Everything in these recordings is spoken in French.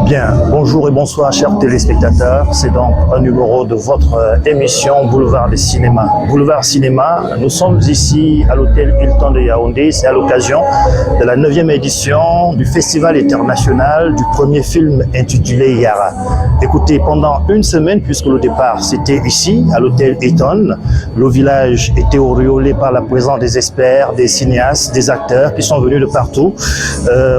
Bien, bonjour et bonsoir chers téléspectateurs. C'est donc un numéro de votre émission Boulevard des Cinémas. Boulevard Cinéma, nous sommes ici à l'hôtel Hilton de Yaoundé. C'est à l'occasion de la 9e édition du Festival international du premier film intitulé Yara. Écoutez, pendant une semaine, puisque le départ c'était ici, à l'hôtel Hilton, le village était auréolé par la présence des experts, des cinéastes, des acteurs qui sont venus de partout,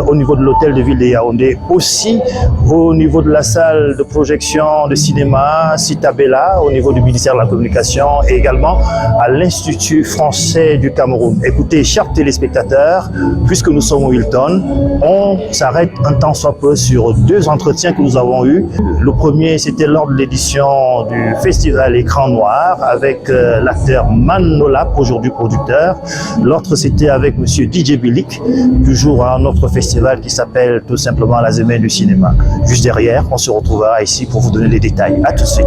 au niveau de l'hôtel de ville de Yaoundé, aussi au niveau de la salle de projection de cinéma Citabella, au niveau du ministère de la Communication et également à l'Institut français du Cameroun. Écoutez, chers téléspectateurs, puisque nous sommes au Hilton, on s'arrête un temps soit peu sur deux entretiens que nous avons eus. Le premier, c'était lors de l'édition du festival Écran Noir avec l'acteur Manolap, aujourd'hui producteur. L'autre, c'était avec monsieur DJ Bilik, toujours à notre festival qui s'appelle tout simplement la Semaine du cinéma. Juste derrière, on se retrouvera ici pour vous donner les détails. À tout de suite.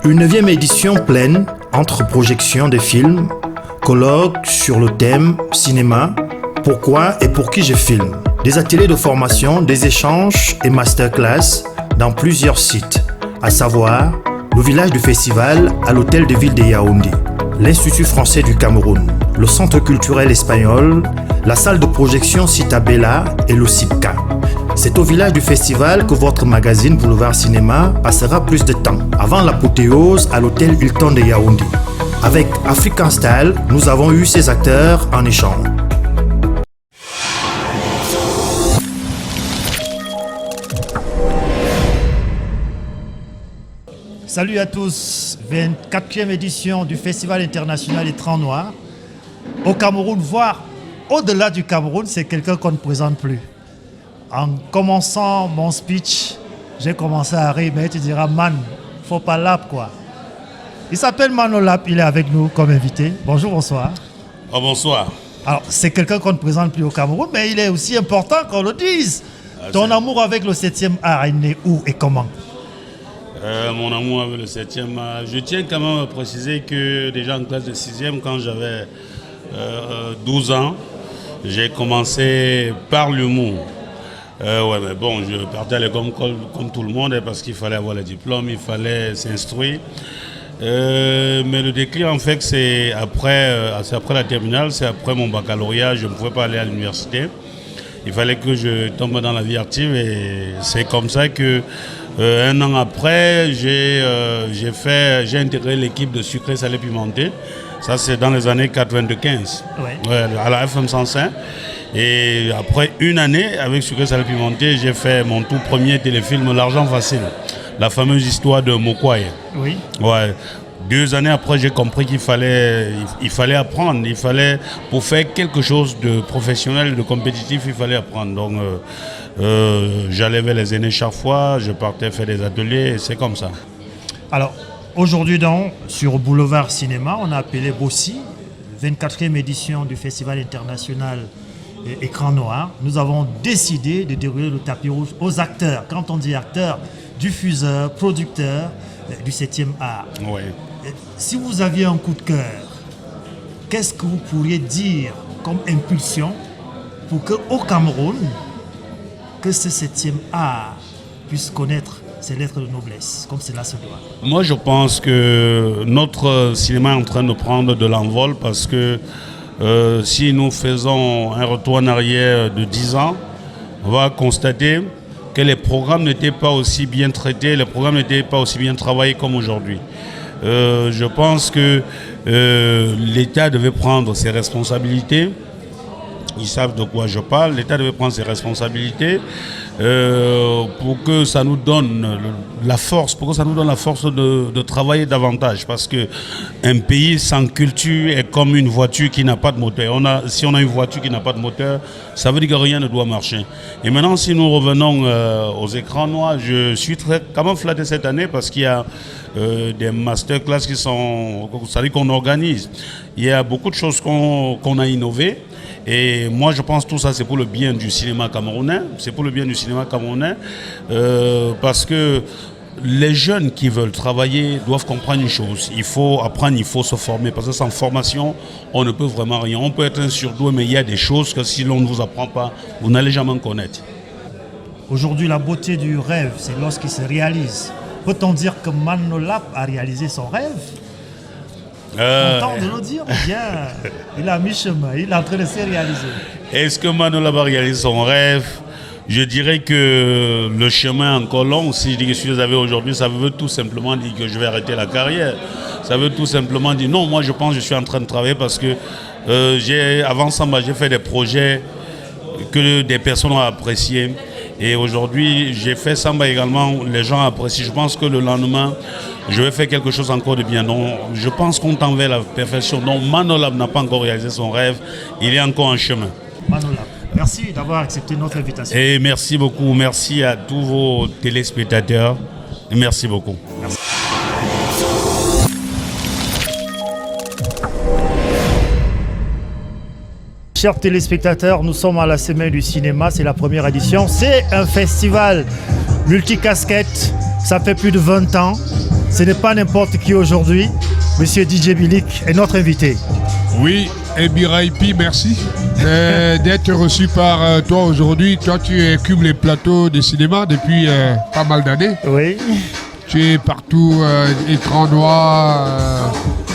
Une 9e édition pleine entre projections de films, colloques sur le thème cinéma, pourquoi et pour qui je filme, des ateliers de formation, des échanges et masterclass dans plusieurs sites, à savoir le village du festival à l'hôtel de ville de Yaoundé, l'Institut français du Cameroun, le centre culturel espagnol, la salle de projection Citabella et le CIPCA. C'est au village du festival que votre magazine Boulevard Cinéma passera plus de temps, avant l'apothéose à l'hôtel Hilton de Yaoundé. Avec African Style, nous avons eu ces acteurs en échange. Salut à tous, 24e édition du Festival international Écran Noir. Au Cameroun, voire au-delà du Cameroun, c'est quelqu'un qu'on ne présente plus. En commençant mon speech, j'ai commencé à rire, mais tu diras, man, faut pas lap quoi. Il s'appelle Manolap, il est avec nous comme invité. Bonjour, bonsoir. Oh, bonsoir. Alors, c'est quelqu'un qu'on ne présente plus au Cameroun, mais il est aussi important qu'on le dise. Ton amour avec le 7e art est né où et comment? Mon amour avec le 7e art, je tiens quand même à préciser que déjà en classe de 6e, quand j'avais 12 ans, j'ai commencé par l'humour. Ouais, mais bon, je partais à l'école comme tout le monde parce qu'il fallait avoir le diplôme, il fallait s'instruire. Mais le déclic, en fait, c'est après la terminale, c'est après mon baccalauréat, je ne pouvais pas aller à l'université. Il fallait que je tombe dans la vie active et c'est comme ça que un an après, j'ai intégré l'équipe de sucré salé pimenté. Ça, c'est dans les années 95, ouais, à la FM 105. Et après une année avec sucré salé pimenté, j'ai fait mon tout premier téléfilm L'argent facile, la fameuse histoire de Mokwaye. Oui. Ouais. 2 années après, j'ai compris qu'il fallait apprendre. Il fallait, pour faire quelque chose de professionnel, de compétitif, il fallait apprendre. Donc, j'allais vers les aînés chaque fois, je partais faire des ateliers, et c'est comme ça. Alors, aujourd'hui, donc, sur Boulevard Cinéma, on a appelé Bossi, 24e édition du Festival international Écran Noir. Nous avons décidé de dérouler le tapis rouge aux acteurs. Quand on dit acteurs, diffuseurs, producteurs du 7e art. Oui. Si vous aviez un coup de cœur, qu'est-ce que vous pourriez dire comme impulsion pour qu'au Cameroun, que ce 7e art puisse connaître ses lettres de noblesse, comme cela se doit? Moi, je pense que notre cinéma est en train de prendre de l'envol parce que si nous faisons un retour en arrière de 10 ans, on va constater que les programmes n'étaient pas aussi bien traités, les programmes n'étaient pas aussi bien travaillés comme aujourd'hui. Je pense que l'État devait prendre ses responsabilités. Ils savent de quoi je parle. L'État devait prendre ses responsabilités pour que ça nous donne la force, de travailler davantage. Parce qu'un pays sans culture est comme une voiture qui n'a pas de moteur. Si on a une voiture qui n'a pas de moteur, ça veut dire que rien ne doit marcher. Et maintenant, si nous revenons aux écrans noirs, je suis quand même flatté cette année parce qu'il y a des masterclass qu'on organise. Il y a beaucoup de choses qu'on a innovées. Et moi, je pense que tout ça, c'est pour le bien du cinéma camerounais. C'est pour le bien du cinéma camerounais parce que les jeunes qui veulent travailler doivent comprendre une chose. Il faut apprendre, il faut se former. Parce que sans formation, on ne peut vraiment rien. On peut être un surdoué, mais il y a des choses que si l'on ne vous apprend pas, vous n'allez jamais connaître. Aujourd'hui, la beauté du rêve, c'est lorsqu'il se réalise. Peut-on dire que Manolap a réalisé son rêve? Content de le dire, bien. Il a mis chemin, il est en train de se réaliser. Est-ce que Manolap a réalisé son rêve? Je dirais que le chemin est encore long. Si je dis que si vous avez aujourd'hui, ça veut tout simplement dire que je vais arrêter la carrière. Ça veut tout simplement dire non, moi je pense que je suis en train de travailler parce que avant Samba, j'ai fait des projets que des personnes ont appréciés. Et aujourd'hui, j'ai fait Samba également, les gens apprécient. Je pense que le lendemain, je vais faire quelque chose encore de bien. Donc, je pense qu'on tend vers la perfection. Donc, Manolap n'a pas encore réalisé son rêve. Il est encore en chemin. Manolap, merci d'avoir accepté notre invitation. Et merci beaucoup. Merci à tous vos téléspectateurs. Et merci beaucoup. Merci. Chers téléspectateurs, nous sommes à la Semaine du cinéma, c'est la première édition. C'est un festival multicasquette, ça fait plus de 20 ans. Ce n'est pas n'importe qui aujourd'hui. Monsieur DJ Bilik est notre invité. Oui, Ebiraipi, merci d'être reçu par toi aujourd'hui. Toi, tu écumes les plateaux de cinéma depuis pas mal d'années. Oui. Tu es partout, écran noir,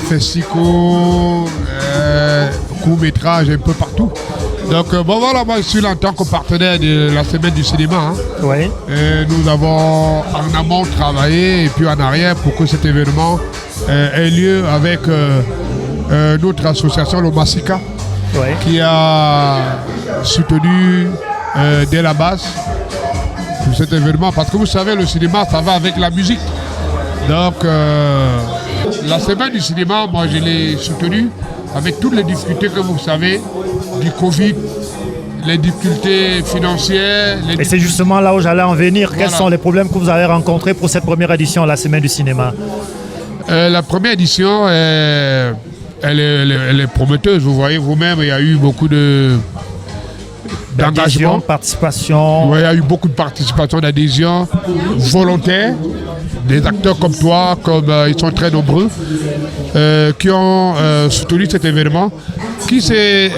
festicos, court-métrage, un peu partout. Donc bon voilà, moi je suis là en tant que partenaire de la Semaine du cinéma. Oui. Nous avons en amont travaillé et puis en arrière pour que cet événement ait lieu avec notre association, le Massika, oui, qui a soutenu dès la base pour cet événement. Parce que vous savez, le cinéma, ça va avec la musique. Donc la Semaine du cinéma, moi je l'ai soutenu avec toutes les difficultés que vous savez, du Covid, les difficultés financières. Et c'est justement là où j'allais en venir. Voilà. Quels sont les problèmes que vous avez rencontrés pour cette première édition à la Semaine du cinéma? La première édition, elle est prometteuse. Vous voyez vous-même, il y a eu beaucoup d'engagement. Participation. Ouais, il y a eu beaucoup de participation, d'adhésion volontaire. Des acteurs comme toi, comme ils sont très nombreux, qui ont soutenu cet événement, qui s'est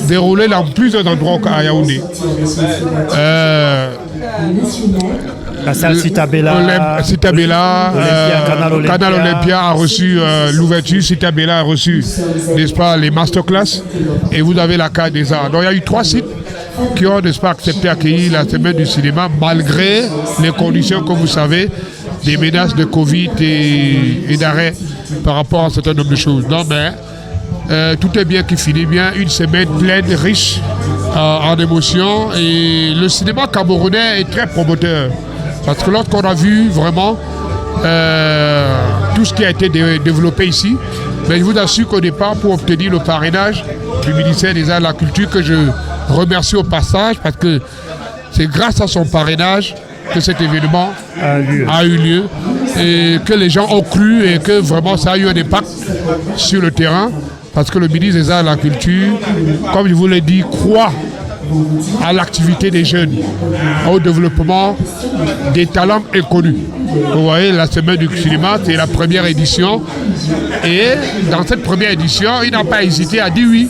déroulé dans plusieurs endroits à Yaoundé. La salle Citabella, Canal Olympia a reçu l'ouverture, Citabella a reçu, n'est-ce pas, les masterclass, et vous avez la carte des arts. Donc il y a eu 3 sites qui ont, n'est-ce pas, accepté d'accueillir la Semaine du cinéma, malgré les conditions que vous savez, des menaces de Covid et d'arrêt par rapport à un certain nombre de choses. Non, mais tout est bien qui finit bien. Une semaine pleine, riche en émotions. Et le cinéma camerounais est très promoteur. Parce que lorsqu'on a vu vraiment tout ce qui a été développé ici, mais je vous assure qu'au départ, pour obtenir le parrainage du ministère des Arts et de la Culture, que je remercie au passage, parce que c'est grâce à son parrainage que cet événement a eu lieu et que les gens ont cru et que vraiment ça a eu un impact sur le terrain parce que le ministre des Arts et de la Culture, comme je vous l'ai dit, croit à l'activité des jeunes, au développement des talents inconnus. Vous voyez, la Semaine du cinéma, c'est la première édition et dans cette première édition, il n'a pas hésité à dire oui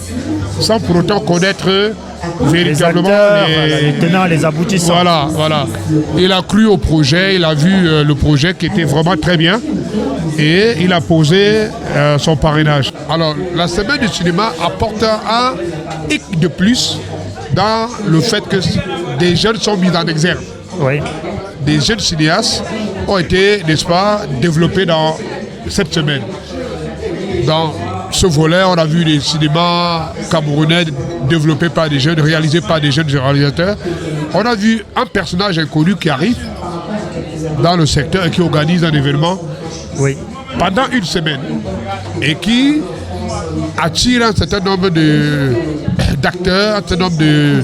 sans pour autant connaître véritablement les tenants, les aboutissants. Voilà. Il a cru au projet, il a vu le projet qui était vraiment très bien et il a posé son parrainage. Alors, la Semaine du cinéma apporte un hic de plus dans le fait que des jeunes sont mis en exergue. Oui. Des jeunes cinéastes ont été, n'est-ce pas, développés dans cette semaine. Dans ce volet, on a vu des cinémas camerounais développés par des jeunes, réalisés par des jeunes réalisateurs. On a vu un personnage inconnu qui arrive dans le secteur et qui organise un événement pendant une semaine et qui attire un certain nombre d'acteurs, un certain nombre de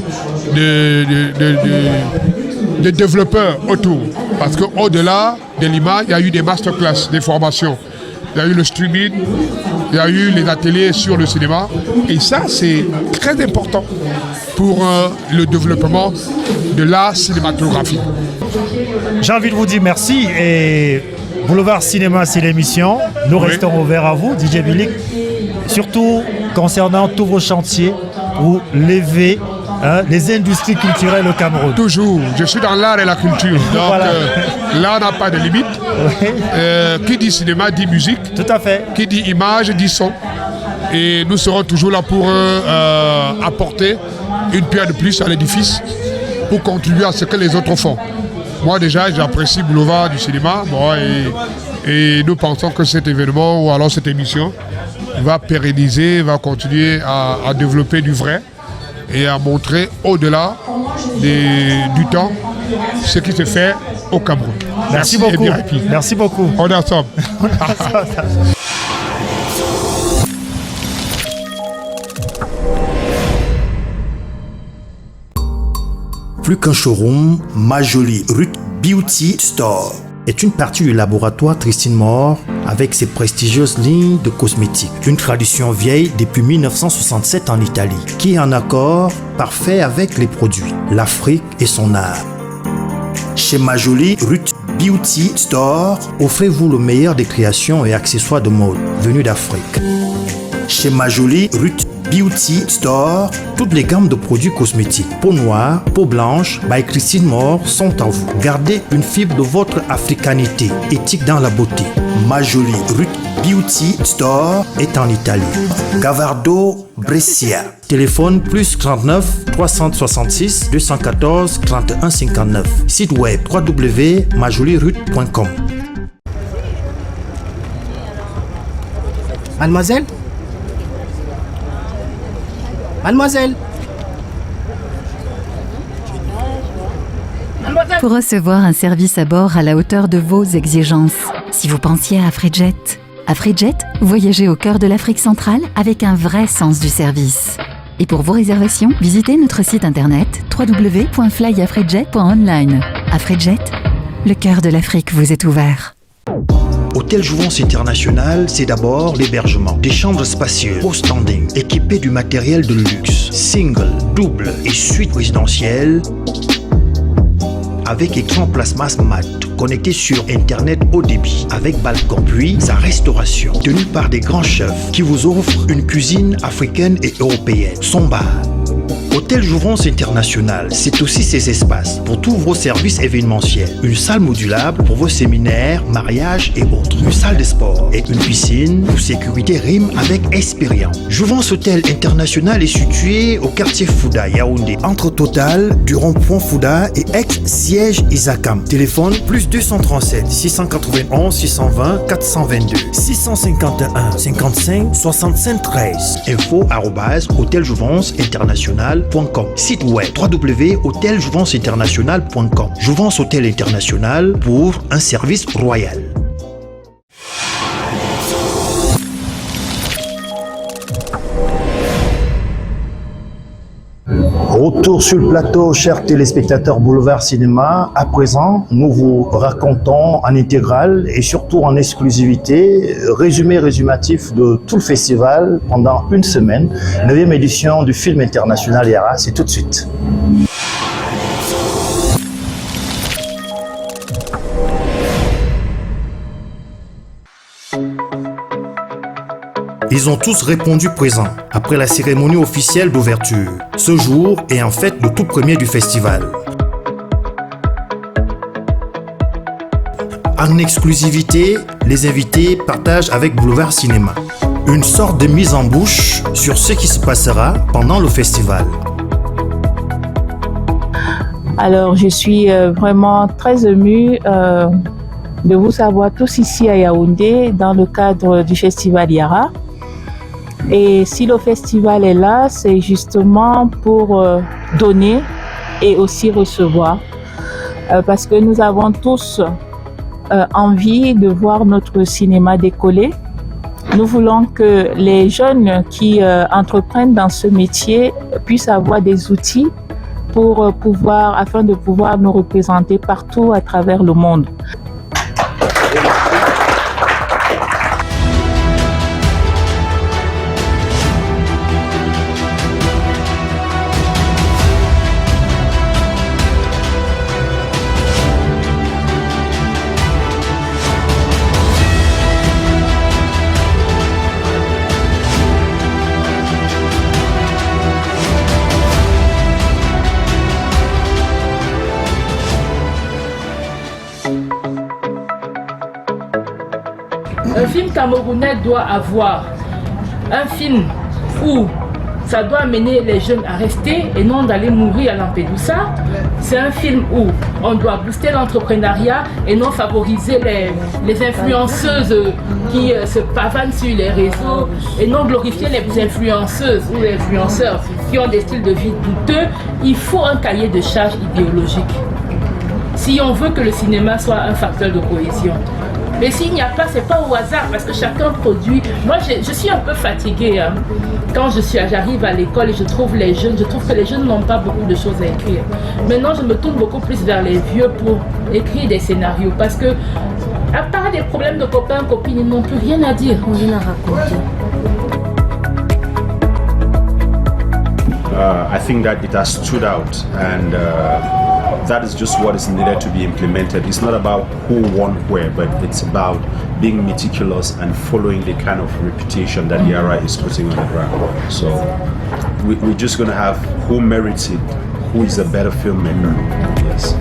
développeurs autour. Parce qu'au-delà de l'image, il y a eu des masterclass, des formations. Il y a eu le streaming, il y a eu les ateliers sur le cinéma. Et ça, c'est très important pour le développement de l'art cinématographique. J'ai envie de vous dire merci et Boulevard Cinéma, c'est l'émission. Nous restons ouverts à vous, DJ Bilik, surtout concernant tous vos chantiers pour lever les industries culturelles au Cameroun. Toujours, je suis dans l'art et la culture. Donc Voilà. là, on n'a pas de limite. Oui, Qui dit cinéma dit musique. tout à fait. Qui dit image dit son. Et nous serons toujours là pour apporter une pierre de plus à l'édifice pour contribuer à ce que les autres font. Moi déjà, j'apprécie Boulevard du cinéma. Bon, et nous pensons que cet événement ou alors cette émission va pérenniser, va continuer à développer du vrai et à montrer au-delà du temps ce qui se fait au Cameroun. Merci beaucoup. et Birapi. Merci beaucoup. On est ensemble. Plus qu'un showroom, Majoli Ruth Beauty Store est une partie du laboratoire Christine Moore avec ses prestigieuses lignes de cosmétiques. Une tradition vieille depuis 1967 en Italie, qui est en accord parfait avec les produits, l'Afrique et son art. Chez Majoli Ruth Beauty Store, offrez-vous le meilleur des créations et accessoires de mode venus d'Afrique. Chez Majoli Ruth Beauty Store, toutes les gammes de produits cosmétiques, peau noire, peau blanche, by Christine Moore sont à vous. Gardez une fibre de votre africanité, éthique dans la beauté. Majoli Ruth Beauty Store est en Italie. Gavardo, Brescia. Téléphone plus 39 366 214 31 59. Site web www.majoliruth.com. Mademoiselle? Mademoiselle? Pour recevoir un service à bord à la hauteur de vos exigences. Si vous pensiez à Afrijet, voyagez au cœur de l'Afrique centrale avec un vrai sens du service. Et pour vos réservations, visitez notre site internet www.flyafrijet.online. Afrijet, le cœur de l'Afrique vous est ouvert. Hôtel Jouvence International, c'est d'abord l'hébergement, des chambres spacieuses, au standing, équipées du matériel de luxe, single, double et suite résidentielle, avec écran plasma smart, connecté sur Internet haut débit, avec balcon, puis sa restauration, tenue par des grands chefs qui vous offrent une cuisine africaine et européenne, son bar. Hôtel Jouvence International, c'est aussi ses espaces pour tous vos services événementiels. Une salle modulable pour vos séminaires, mariages et autres. Une salle de sport et une piscine où sécurité rime avec expérience. Jouvence Hôtel International est situé au quartier Fouda, Yaoundé, entre Total, du rond-point Fouda et ex-siège Isakam. Téléphone plus 237 691 620 422 651 55 65 13. info@hôteljouvence-international.com. Site web www.hôteljouvenceinternational.com. Jouvence Hôtel International pour un service royal. Retour sur le plateau, chers téléspectateurs Boulevard Cinéma. À présent, nous vous racontons en intégrale et surtout en exclusivité, résumatif de tout le festival pendant une semaine. 9e édition du film international Yara, c'est tout de suite. Ils ont tous répondu présent après la cérémonie officielle d'ouverture. Ce jour est en fait le tout premier du festival. En exclusivité, les invités partagent avec Boulevard Cinéma une sorte de mise en bouche sur ce qui se passera pendant le festival. Alors, je suis vraiment très émue de vous savoir tous ici à Yaoundé dans le cadre du festival Yara. Et si le festival est là, c'est justement pour donner et aussi recevoir. Parce que nous avons tous envie de voir notre cinéma décoller. Nous voulons que les jeunes qui entreprennent dans ce métier puissent avoir des outils afin de pouvoir nous représenter partout à travers le monde. Camerounais doit avoir un film où ça doit amener les jeunes à rester et non d'aller mourir à Lampedusa. C'est un film où on doit booster l'entrepreneuriat et non favoriser les influenceuses qui se pavanent sur les réseaux et non glorifier les influenceuses ou les influenceurs qui ont des styles de vie douteux. Il faut un cahier de charge idéologique si on veut que le cinéma soit un facteur de cohésion. Mais s'il n'y a pas, c'est pas au hasard parce que chacun produit. Moi, je suis un peu fatiguée hein. Quand j'arrive à l'école et je trouve que les jeunes n'ont pas beaucoup de choses à écrire. Maintenant, je me tourne beaucoup plus vers les vieux pour écrire des scénarios parce que, à part des problèmes de copains, copines, ils n'ont plus rien à dire. Rien à raconter. I think that it has stood out and that is just what is needed to be implemented. It's not about who won where, but it's about being meticulous and following the kind of reputation that Yara is putting on the ground. So we're just going to have who merits it, who is a better filmmaker. Yes.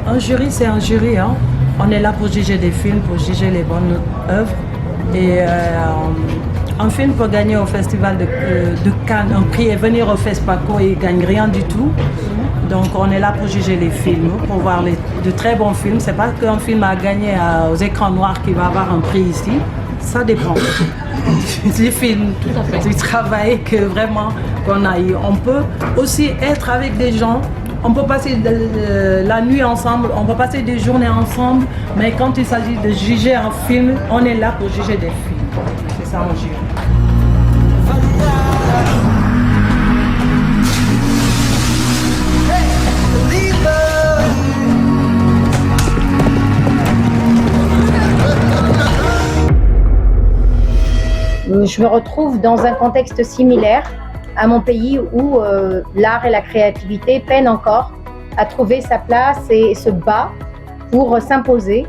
Un jury, c'est un jury. Hein? On est là pour juger des films, pour juger les bonnes œuvres. Et un film peut gagner au festival de Cannes un prix et venir au FESPACO et il ne gagne rien du tout. Donc on est là pour juger les films, pour voir de très bons films. C'est pas qu'un film a gagné aux écrans noirs qui va avoir un prix ici. Ça dépend du film, du travail que vraiment qu'on a eu. On peut aussi être avec des gens. On peut passer la nuit ensemble, on peut passer des journées ensemble, mais quand il s'agit de juger un film, on est là pour juger des films. C'est ça, on juge. Je me retrouve dans un contexte similaire à mon pays où l'art et la créativité peinent encore à trouver sa place et se bat pour s'imposer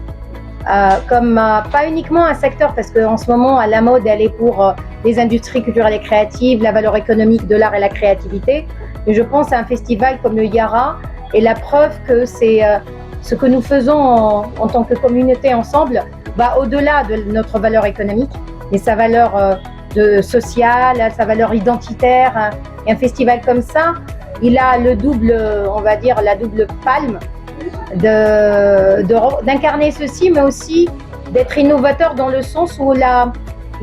comme pas uniquement un secteur, parce qu'en ce moment à la mode elle est pour les industries culturelles et créatives, la valeur économique de l'art et la créativité, mais je pense à un festival comme le Yara et la preuve que c'est ce que nous faisons en tant que communauté ensemble va au-delà de notre valeur économique et sa valeur sociale, sa valeur identitaire. Et un festival comme ça, il a le double, on va dire, la double palme d'incarner ceci, mais aussi d'être innovateur dans le sens où la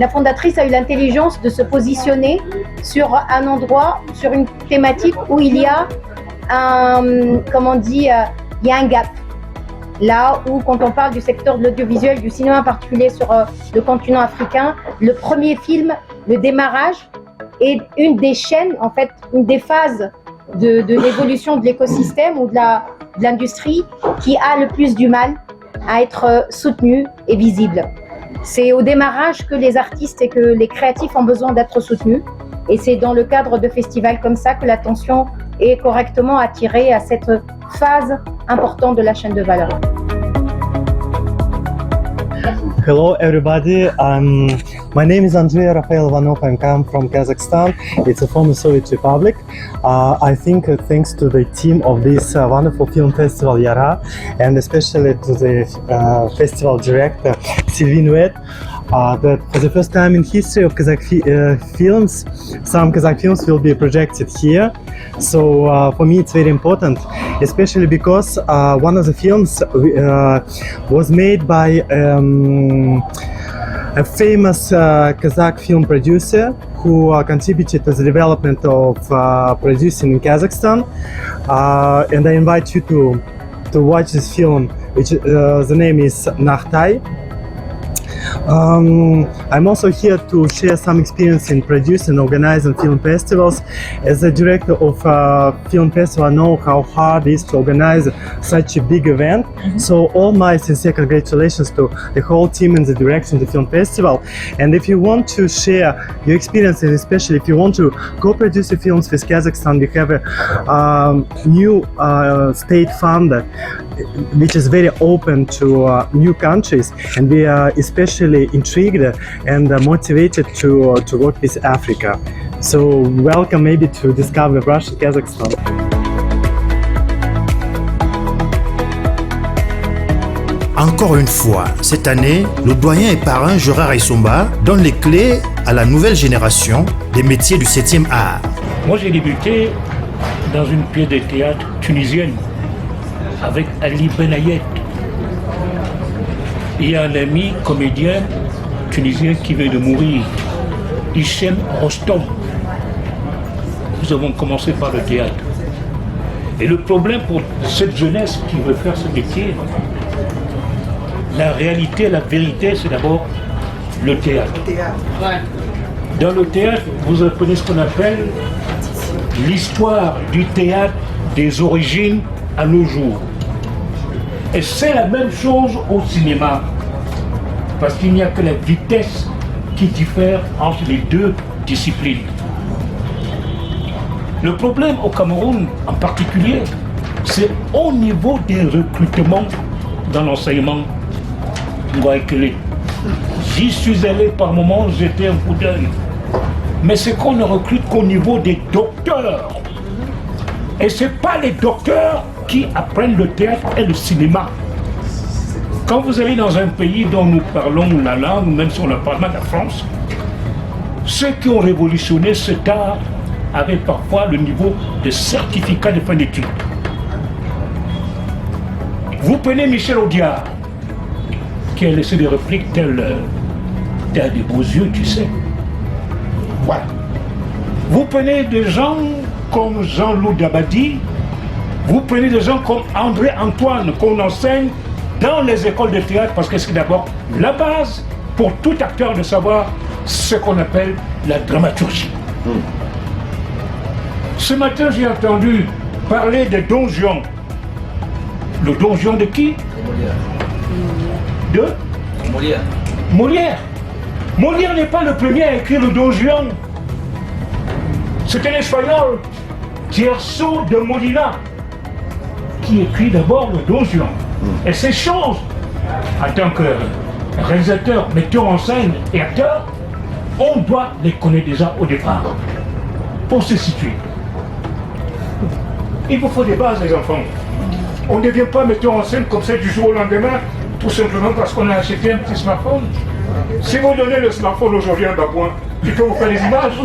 fondatrice a eu l'intelligence de se positionner sur un endroit, sur une thématique où il y a un, comment on dit, il y a un gap. Là où, quand on parle du secteur de l'audiovisuel, du cinéma en particulier sur le continent africain, le premier film, le démarrage, est une des chaînes, en fait, une des phases de l'évolution de l'écosystème ou de l'industrie qui a le plus du mal à être soutenue et visible. C'est au démarrage que les artistes et que les créatifs ont besoin d'être soutenus. Et c'est dans le cadre de festivals comme ça que l'attention est correctement attirée à cette phase importante de la chaîne de valeur. Hello everybody, my name is Andrei Rafael Ivanov, I come from Kazakhstan. It's a former Soviet Republic. I think thanks to the team of this wonderful film festival Yara, and especially to the festival director Sylvie Nouet, that for the first time in history of Kazakh films, some Kazakh films will be projected here. So for me it's very important, especially because one of the films was made by a famous Kazakh film producer who contributed to the development of producing in Kazakhstan. And I invite you to watch this film, which the name is Nakhtai. I'm also here to share some experience in producing and organizing film festivals. As a director of a film festival, I know how hard it is to organize such a big event. So all my sincere congratulations to the whole team and the direction of the film festival. And if you want to share your experiences, especially if you want to co-produce films with Kazakhstan, we have a new state fund which is very open to new countries, and we are especially intrigued and motivated to work with Africa. So welcome maybe to discover Russia, Kazakhstan. Encore une fois, cette année, le doyen et parrain Gérard Isomba donne les clés à la nouvelle génération des métiers du 7e art. Moi, j'ai débuté dans une pièce de théâtre tunisienne avec Ali Benayet. Il y a un ami comédien tunisien qui vient de mourir, Hichem Rostom. Nous avons commencé par le théâtre. Et le problème pour cette jeunesse qui veut faire ce métier, la réalité, la vérité, c'est d'abord le théâtre. Dans le théâtre, vous apprenez ce qu'on appelle l'histoire du théâtre des origines à nos jours. Et c'est la même chose au cinéma. Parce qu'il n'y a que la vitesse qui diffère entre les deux disciplines. Le problème au Cameroun en particulier, c'est au niveau des recrutements dans l'enseignement. J'y suis allé par moments, j'étais un coup d'œil. Mais c'est qu'on ne recrute qu'au niveau des docteurs. Et ce n'est pas les docteurs qui apprennent le théâtre et le cinéma. Quand vous allez dans un pays dont nous parlons la langue, même si on ne parle pas de la France, ceux qui ont révolutionné cet art avaient parfois le niveau de certificat de fin d'études. Vous prenez Michel Audiard, qui a laissé des répliques telles « T'as des beaux yeux, tu sais ». Voilà. Vous prenez des gens comme Jean-Loup Dabadi, vous prenez des gens comme André Antoine qu'on enseigne dans les écoles de théâtre parce que c'est d'abord la base pour tout acteur de savoir ce qu'on appelle la dramaturgie. Ce matin, j'ai entendu parler de Don Juan. Le Don Juan de qui? De Molière. Molière. Molière n'est pas le premier à écrire le Don Juan. C'est un Espagnol, Tirso de Molina, qui écrit d'abord le Don Juan. Et ces choses, en tant que réalisateur, metteur en scène et acteur, on doit les connaître déjà au départ, pour se situer. Il vous faut des bases, les enfants. On ne devient pas metteur en scène comme ça du jour au lendemain, tout simplement parce qu'on a acheté un petit smartphone. Si vous donnez le smartphone aujourd'hui à un babouin, il peut vous faire les images,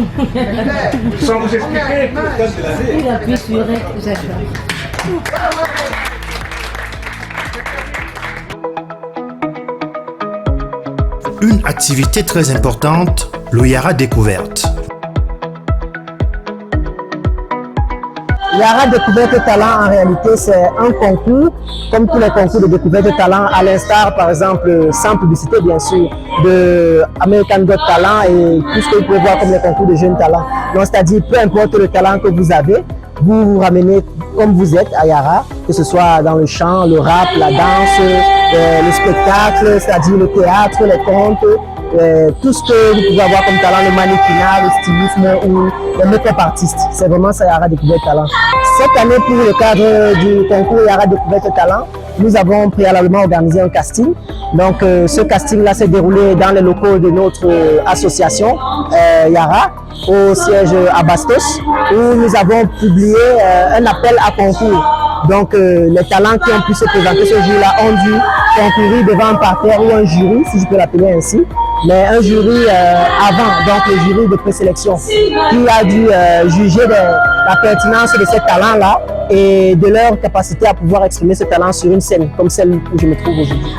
sans vous expliquer. Il appuie sur Une activité très importante, le Yara Découverte. Yara Découverte Talent, en réalité, c'est un concours, comme tous les concours de découverte de talent, à l'instar, par exemple, sans publicité, bien sûr, de American Got Talent et tout ce que vous pouvez voir comme les concours de jeunes talents. Donc, c'est-à-dire, peu importe le talent que vous avez, vous vous ramenez comme vous êtes à Yara, que ce soit dans le chant, le rap, la danse, le spectacle, c'est-à-dire le théâtre, les contes, tout ce que vous pouvez avoir comme talent, le mannequinat, le stylisme ou le make-up artiste. C'est vraiment ça Yara Découverte Talent. Cette année, pour le cadre du concours Yara Découverte Talent, nous avons préalablement organisé un casting. Donc ce casting-là s'est déroulé dans les locaux de notre association Yara, au siège à Bastos, où nous avons publié un appel à concours. Donc les talents qui ont pu se présenter ce jour-là ont dû concourir devant un parterre ou un jury, si je peux l'appeler ainsi, mais un jury avant, donc le jury de présélection, qui a dû juger de la pertinence de ces talents-là et de leur capacité à pouvoir exprimer ce talent sur une scène comme celle où je me trouve aujourd'hui.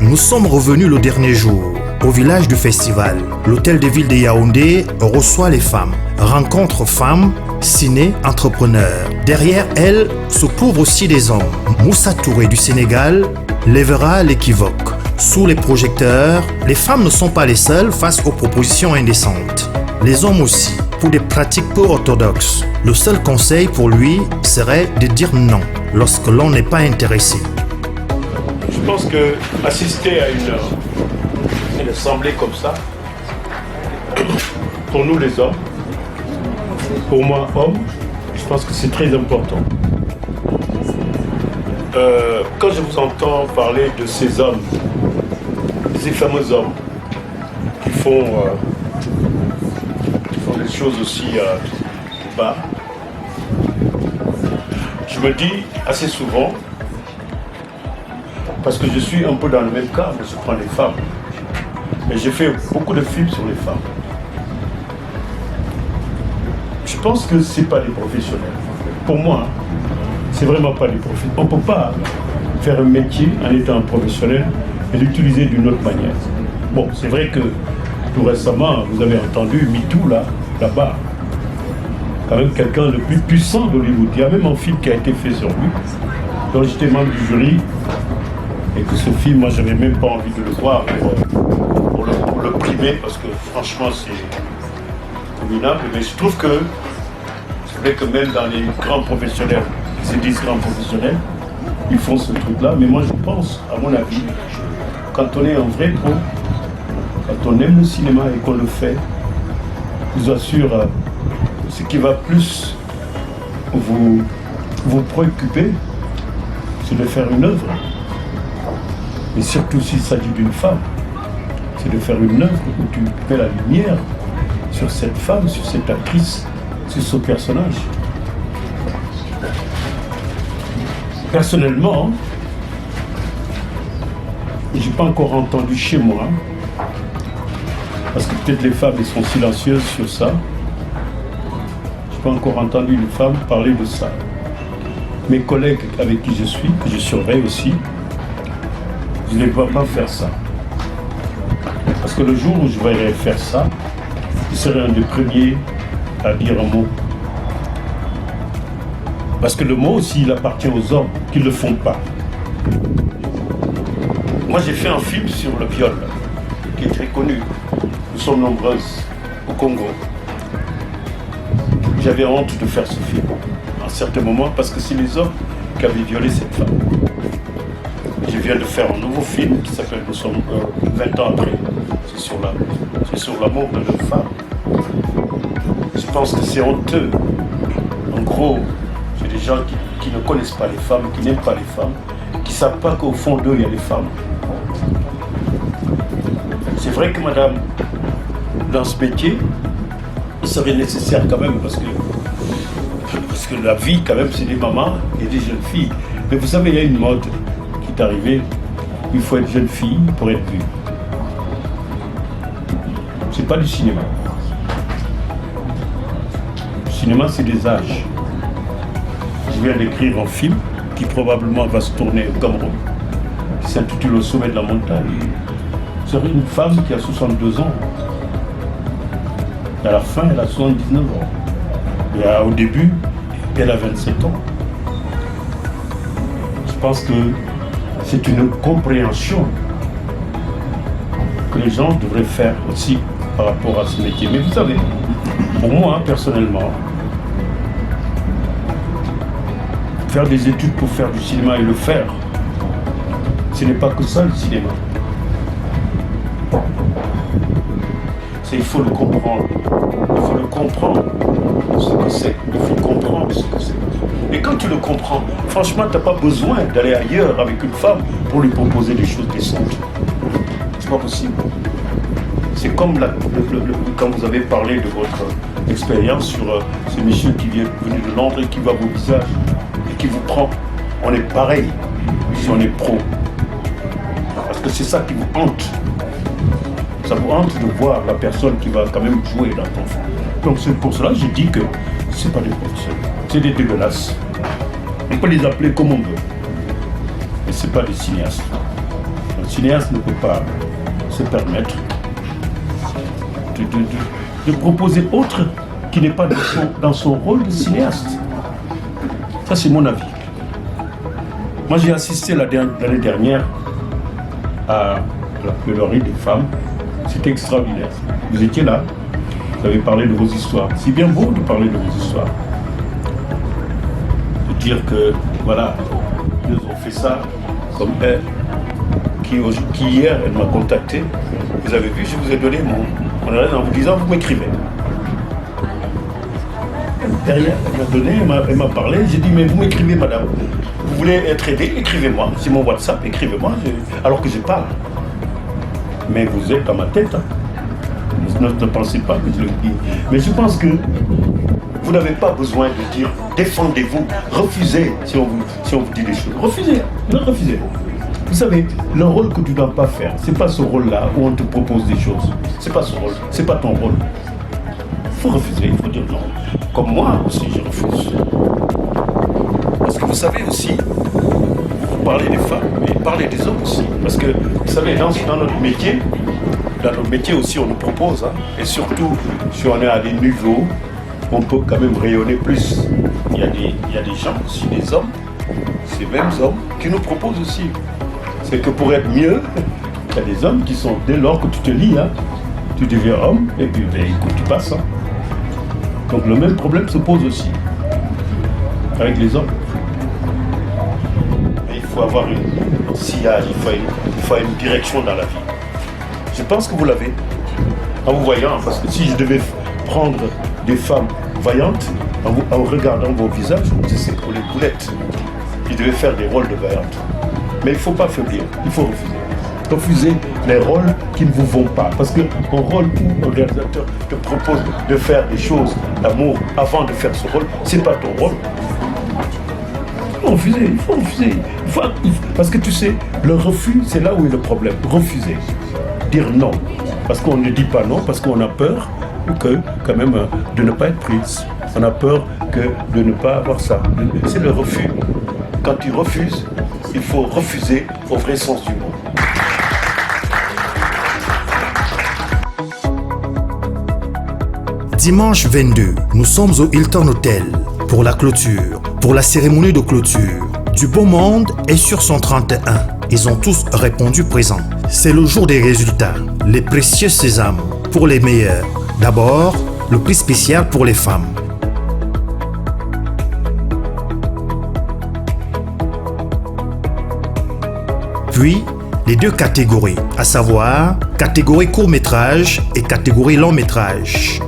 Nous sommes revenus le dernier jour. Au village du festival, l'hôtel de ville de Yaoundé reçoit les femmes. Rencontre femmes, ciné, entrepreneurs. Derrière elles se trouvent aussi des hommes. Moussa Touré du Sénégal lèvera l'équivoque. Sous les projecteurs, les femmes ne sont pas les seules face aux propositions indécentes. Les hommes aussi, pour des pratiques peu orthodoxes. Le seul conseil pour lui serait de dire non lorsque l'on n'est pas intéressé. Je pense que assister à une assemblée comme ça, pour nous les hommes, pour moi homme, je pense que c'est très important. Quand je vous entends parler de ces hommes, ces fameux hommes qui font des choses aussi bas, je me dis assez souvent, parce que je suis un peu dans le même cas, mais je prends les femmes. Et j'ai fait beaucoup de films sur les femmes. Je pense que ce n'est pas des professionnels. Pour moi, c'est vraiment pas des professionnels. On ne peut pas faire un métier en étant un professionnel et l'utiliser d'une autre manière. Bon, c'est vrai que tout récemment, vous avez entendu MeToo là-bas. Quand même quelqu'un le plus puissant d'Hollywood. Il y a même un film qui a été fait sur lui, dont j'étais membre du jury, et que ce film, moi, j'avais même pas envie de le voir pour le primer, parce que franchement, c'est minable. Mais je trouve que c'est vrai que même dans les grands professionnels, qui se disent grands professionnels, ils font ce truc-là. Mais moi, je pense, à mon avis, quand on est un vrai pro, quand on aime le cinéma et qu'on le fait, je vous assure, ce qui va plus vous préoccuper, c'est de faire une œuvre. Et surtout s'il s'agit d'une femme, c'est de faire une œuvre où tu mets la lumière sur cette femme, sur cette actrice, sur ce personnage. Personnellement, je n'ai pas encore entendu chez moi, parce que peut-être les femmes elles sont silencieuses sur ça, je n'ai pas encore entendu une femme parler de ça. Mes collègues avec qui je suis, que je surveille aussi, je ne vais pas faire ça. Parce que le jour où je vais faire ça, je serai un des premiers à dire un mot. Parce que le mot aussi, il appartient aux hommes qui ne le font pas. Moi, j'ai fait un film sur le viol, qui est très connu. Nous sommes nombreuses au Congo. J'avais honte de faire ce film, à un certain moment, parce que c'est les hommes qui avaient violé cette femme. Je viens de faire un nouveau film qui s'appelle Nous sommes 20 ans après. C'est sur l'amour de nos femmes. Je pense que c'est honteux. En gros, c'est des gens qui ne connaissent pas les femmes, qui n'aiment pas les femmes, qui ne savent pas qu'au fond d'eux, il y a des femmes. C'est vrai que madame, dans ce métier, il serait nécessaire quand même, parce que la vie, quand même, c'est des mamans et des jeunes filles. Mais vous savez, il y a une mode qui est arrivée. Il faut être jeune fille pour être vue. C'est pas du cinéma. Le cinéma, c'est des âges. Je viens d'écrire un film qui probablement va se tourner au Cameroun, qui s'intitule Au sommet de la montagne. C'est une femme qui a 62 ans. Et à la fin, elle a 79 ans. Et au début, elle a 27 ans. Je pense que c'est une compréhension que les gens devraient faire aussi par rapport à ce métier. Mais vous savez, pour moi, personnellement, faire des études pour faire du cinéma et le faire, ce n'est pas que ça le cinéma. Il faut le comprendre. Il faut le comprendre ce que c'est. Il faut comprendre ce que c'est. Et quand tu le comprends, franchement, tu n'as pas besoin d'aller ailleurs avec une femme pour lui proposer des choses décentes. C'est pas possible. C'est comme quand vous avez parlé de votre expérience sur ce monsieur qui vient venu de Londres et qui va vos visages et qui vous prend. On est pareil si on est pro. Parce que c'est ça qui vous hante. Ça vous hante de voir la personne qui va quand même jouer dans ton film. Donc c'est pour cela que je dis que c'est pas des professionnels. C'est des dégueulasses. On peut les appeler comme on veut. Mais c'est pas des cinéastes. Un cinéaste ne peut pas se permettre de proposer autre qui n'est pas dans son rôle de cinéaste. Ça c'est mon avis. Moi j'ai assisté l'année dernière à la plaidoirie des femmes. C'était extraordinaire. Vous étiez là, vous avez parlé de vos histoires. C'est bien beau de parler de vos histoires. De dire que, voilà, nous avons fait ça comme elle, qui hier, elle m'a contacté. Vous avez vu, je vous ai donné mon adresse en vous disant, vous m'écrivez. Derrière, elle m'a donné, elle m'a parlé. J'ai dit, mais vous m'écrivez, madame. Vous voulez être aidé, écrivez-moi. C'est mon WhatsApp, écrivez-moi. Alors que je parle. Mais vous êtes dans ma tête. Hein. Ne pensez pas que je le dis. Mais je pense que Vous n'avez pas besoin de dire défendez-vous, refusez si on vous dit des choses. Refusez, non, refusez. Vous savez, le rôle que tu ne dois pas faire, c'est pas ce rôle-là où on te propose des choses. C'est pas ce rôle, c'est pas ton rôle. Il faut refuser, il faut dire non. Comme moi aussi, je refuse. Parce que vous savez aussi, vous parlez des femmes, mais parlez des hommes aussi. Parce que, vous savez, dans notre métier aussi, on nous propose, hein, et surtout, si on est à des niveaux, on peut quand même rayonner plus. Il y a des gens aussi, des hommes, ces mêmes hommes, qui nous proposent aussi. C'est que pour être mieux, il y a des hommes qui sont, dès lors que tu te lis, hein, tu deviens homme, et puis ben, écoute, tu passes. Hein. Donc le même problème se pose aussi avec les hommes. Mais il faut avoir un sillage, il faut une direction dans la vie. Je pense que vous l'avez, en vous voyant, parce que si je devais prendre des femmes vaillantes, en regardant vos visages, je me disais c'est pour les boulettes. Je devais faire des rôles de vaillantes. Mais il ne faut pas faiblir, il faut refuser. Refuser les rôles qui ne vous vont pas. Parce qu'un rôle où un réalisateur te propose de faire des choses d'amour avant de faire ce rôle, ce n'est pas ton rôle. Il faut refuser. Parce que tu sais, le refus, c'est là où est le problème. Refuser. Dire non. Parce qu'on ne dit pas non, parce qu'on a peur quand même de ne pas être prise. On a peur de ne pas avoir ça. C'est le refus. Quand tu refuses, il faut refuser au vrai sens du mot. Dimanche 22, nous sommes au Hilton Hotel pour la clôture, pour la cérémonie de clôture. Du beau monde est sur son 31. Ils ont tous répondu présent. C'est le jour des résultats. Les précieux sésames pour les meilleurs. D'abord, le prix spécial pour les femmes. Puis, les deux catégories, à savoir catégorie court-métrage et catégorie long-métrage.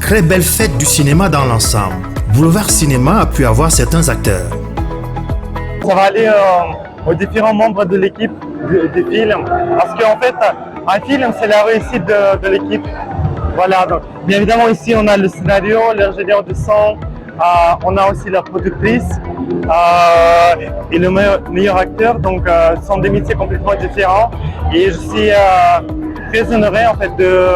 Très belle fête du cinéma dans l'ensemble. Boulevard Cinéma a pu avoir certains acteurs. Ça va aller aux différents membres de l'équipe du film. Parce qu'en fait, un film, c'est la réussite de l'équipe. Voilà, donc, bien évidemment, ici, on a le scénario, l'ingénieur de son, on a aussi la productrice et le meilleur acteur. Donc, ce sont des métiers complètement différents. Et je suis très honoré, en fait, de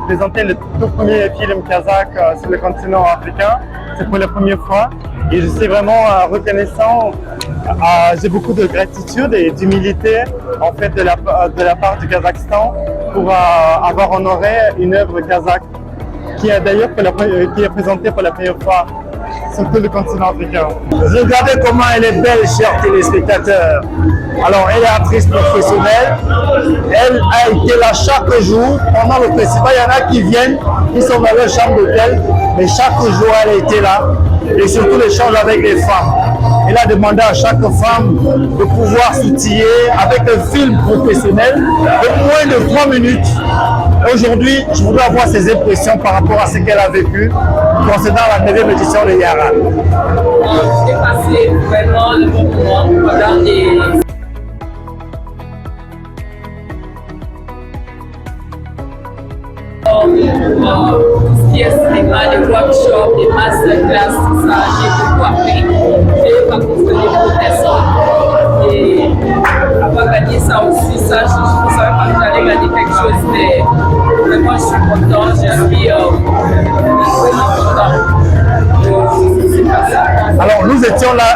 présenter le tout premier film kazakh sur le continent africain. C'est pour la première fois. Et je suis vraiment reconnaissant. J'ai beaucoup de gratitude et d'humilité en fait de la part du Kazakhstan pour avoir honoré une œuvre kazakh qui est d'ailleurs qui est présentée pour la première fois sur tout le continent africain. Regardez comment elle est belle, chers téléspectateurs. Alors, elle est actrice professionnelle. Elle a été là chaque jour pendant le festival. Il y en a qui viennent, qui sont dans leur chambre d'hôtel, mais chaque jour, elle a été là. Et surtout l'échange avec les femmes. Elle a demandé à chaque femme de pouvoir s'outiller avec un film professionnel de moins de 3 minutes. Aujourd'hui, je voudrais avoir ses impressions par rapport à ce qu'elle a vécu concernant la 9e édition de Yara. J'ai passé vraiment le bon moment pendant des... Tout ce qui est cinéma, des workshops, des masterclass, tout ça, j'ai beaucoup appris. J'ai rencontré beaucoup de personnes. Et avoir gagné ça aussi, ça, je ne savais pas que j'allais gagner quelque chose, mais vraiment je suis content, je suis vraiment content. Alors nous étions là,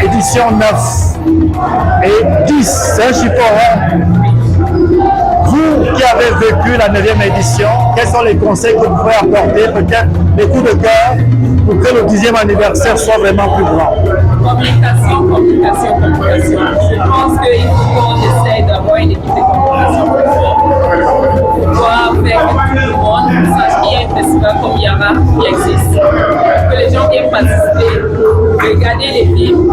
édition 9 et 10, c'est un chiffre. Vous qui avez vécu la 9e édition, quels sont les conseils que vous pouvez apporter, peut-être des coups de cœur pour que le 10e anniversaire soit vraiment plus grand? Communication. Je pense qu'il faut qu'on essaye d'avoir une équipe de communication plus forte pour pouvoir faire que tout le monde sache qu'il y a un festival comme Yara qui existe, que les gens viennent participer, regarder les films,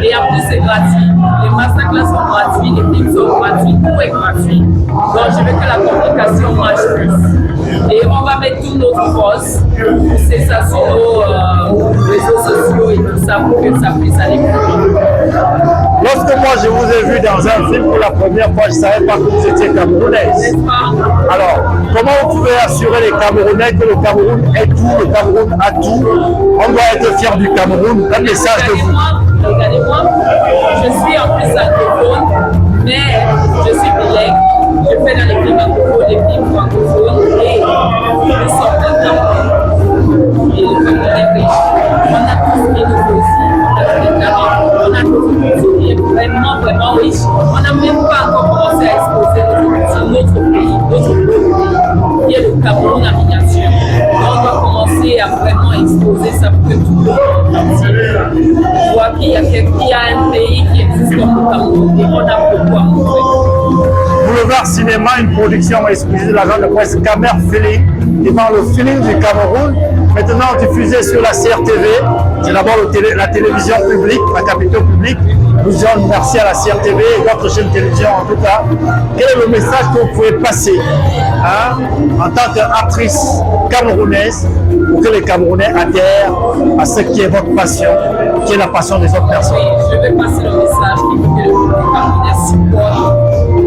et en plus c'est gratuit. Les masterclass sont gratuits, les films sont gratuits, tout est gratuit. Donc je veux que la communication marche plus. Et on va mettre donner toute notre force, pousser ça sur nos réseaux sociaux et tout ça pour que ça puisse aller plus loin. Lorsque moi je vous ai vu dans un film pour la première fois, je ne savais pas que vous étiez camerounaise. Alors, comment vous pouvez assurer les Camerounais que le Cameroun est tout, le Cameroun a tout? On doit être fier du Cameroun. Un message de vous. Regardez-moi, je suis en plus anglophone, mais je suis bilingue. Je fais dans les films anglophones, les films francophones et nous sommes un Cameroun. Et le Cameroun est riche. On a tous ce qu'il nous faut aussi. On a tous une culture qui est vraiment, vraiment riche. On n'a même pas encore commencé à exposer notre pays, notre beau pays, qui est le Cameroun en miniature. On doit commencer à vraiment exposer ça pour que tout le monde voit qu'il y a un pays qui existe comme le Cameroun et on a beaucoup à montrer. Boulevard Cinéma, une production exclusive de la grande presse Camer Feeling, qui parle le feeling du Cameroun. Maintenant diffusé sur la CRTV, c'est d'abord la télévision publique, la capitale publique. Nous disons merci à la CRTV et d'autres chaînes de télévision en tout cas. Quel est le message que vous pouvez passer en tant qu'actrice camerounaise pour que les Camerounais adhèrent à ce qui est votre passion, qui est la passion des autres personnes? Oui, je vais passer le message qu'il faut que le Camerounais supporte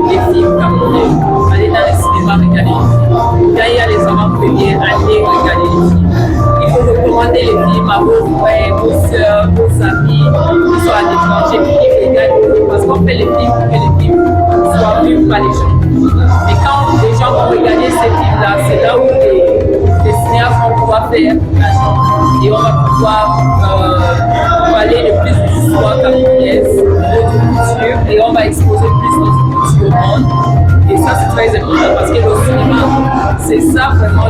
les films camerounais. Allez dans les cinémas, regarder les films. Quand il y a les avant-premières, allez regarder les films. Il faut recommander les films à vos frères, vos soeurs, vos amis qui sont à l'étranger, qui regardent les films. Parce qu'on fait les films pour que les films soient vus par les gens. Et quand les gens vont regarder ces films-là, c'est là où les cinéastes vont pouvoir faire l'argent. Et on va pouvoir parler de plus d'histoires camerounaises, notre culture, et on va exposer plus notre culture au monde. Et ça, c'est très important parce que le cinéma, c'est ça vraiment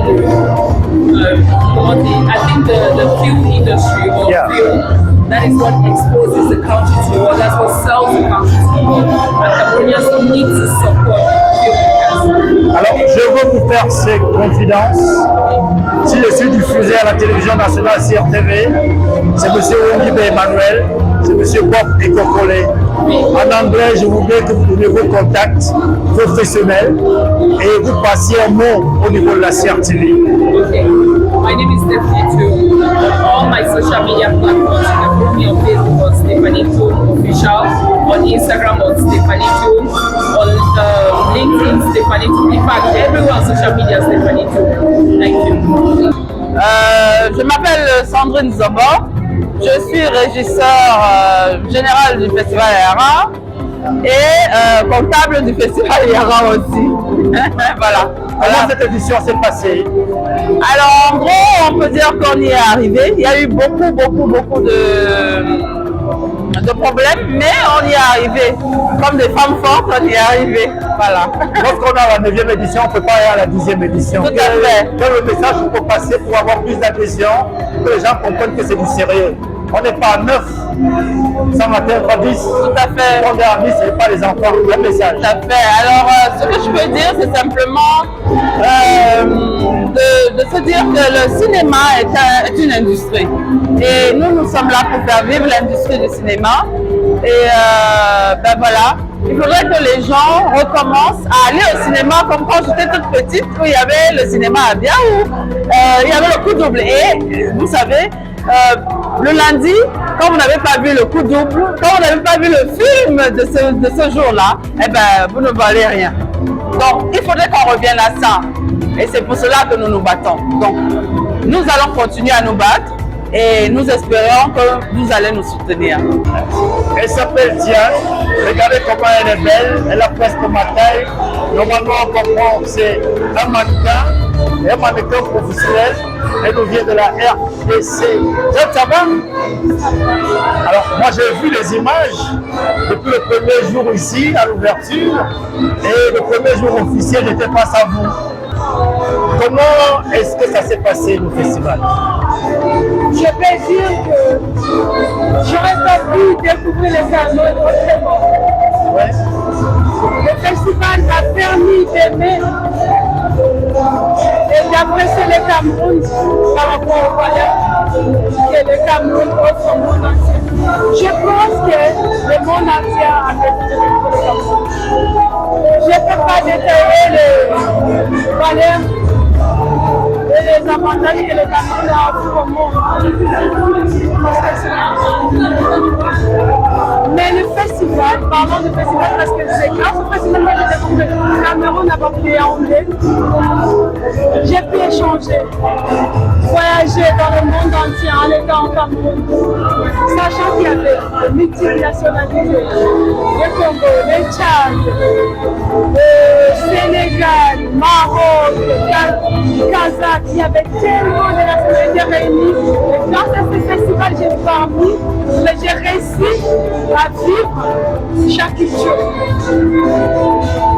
comment dire, I think the film industry or film, that is what exposes the country to the world, that's what sells the country to the world. And Cameroonians need to support filmmakers. Alors, je veux vous faire ces confidences. Si je suis diffusé à la télévision nationale CRTV, c'est M. Wongibe Emmanuel, c'est M. Bob Ekokole. En anglais, je voudrais que vous donniez vos contacts professionnels et vous passiez un mot au niveau de la CRTV. Okay. My name is Stephanie Toom. On all my social media platforms, you can follow me on Facebook on Stephanie Toom Official, on Instagram on Stephanie Toom, on LinkedIn Stephanie Toom. In fact, everywhere on social media Stephanie Toom. Thank you. Je m'appelle Sandrine Zobo. Je suis régisseur général du Festival Yara et comptable du Festival Yara aussi. Voilà. Comment cette édition s'est passée? Alors en gros, on peut dire qu'on y est arrivé. Il y a eu beaucoup de problèmes, mais on y est arrivé. Comme des femmes fortes, on y est arrivé. Voilà. Lorsqu'on a la 9e édition, on ne peut pas aller à la 10e édition. Tout à fait. Quel est le message qu'il faut passer pour avoir plus d'adhésion, que les gens comprennent que c'est du sérieux? On n'est pas à 9, sans atteindre à 10. Tout à fait. On est à 10, ce n'est pas les enfants. Le message. Tout à fait. Alors, ce que je peux dire, c'est simplement de se dire que le cinéma est une industrie. Et nous sommes là pour faire vivre l'industrie du cinéma. Et ben voilà, il faudrait que les gens recommencent à aller au cinéma comme quand j'étais toute petite, où il y avait le cinéma à Biaou, il y avait le coup double. Et vous savez, le lundi, quand vous n'avez pas vu le coup double, quand vous n'avez pas vu le film de ce jour-là, eh ben, vous ne valez rien. Donc, il faudrait qu'on revienne à ça. Et c'est pour cela que nous nous battons. Donc, nous allons continuer à nous battre et nous espérons que vous allez nous soutenir. Elle s'appelle Diane. Regardez comment elle est belle. Elle a presque ma taille. Normalement, on comprend que c'est un mannequin. Et un mannequin professionnel. Elle nous vient de la RDC. Ça va? Alors, moi, j'ai vu les images depuis le premier jour ici, à l'ouverture. Et le premier jour officiel, j'étais face à vous. Comment est-ce que ça s'est passé, le festival? Je peux dire que j'aurais pas pu découvrir les Cameroun autrement. Ouais. Le festival m'a permis d'aimer et d'apprécier le Cameroun par rapport au voyage que le Cameroun offre au monde entier. Je pense que le monde entier a besoin de le Cameroun. Je ne peux pas détailler les valeurs et les avantages que le Cameroun a offert au monde. Mais le festival, parlons du festival parce que c'est grâce au festival que j'ai découvert le Cameroun à partir de Yaoundé. J'ai pu échanger, voyager dans le monde entier en étant au Cameroun, sachant qu'il y avait des multinationalités, le Congo, le Tchad, le Sénégal, Maroc, Kazakh, il y avait tellement de nationalités réunies. Et grâce à ce festival, j'ai réussi à vivre chaque culture.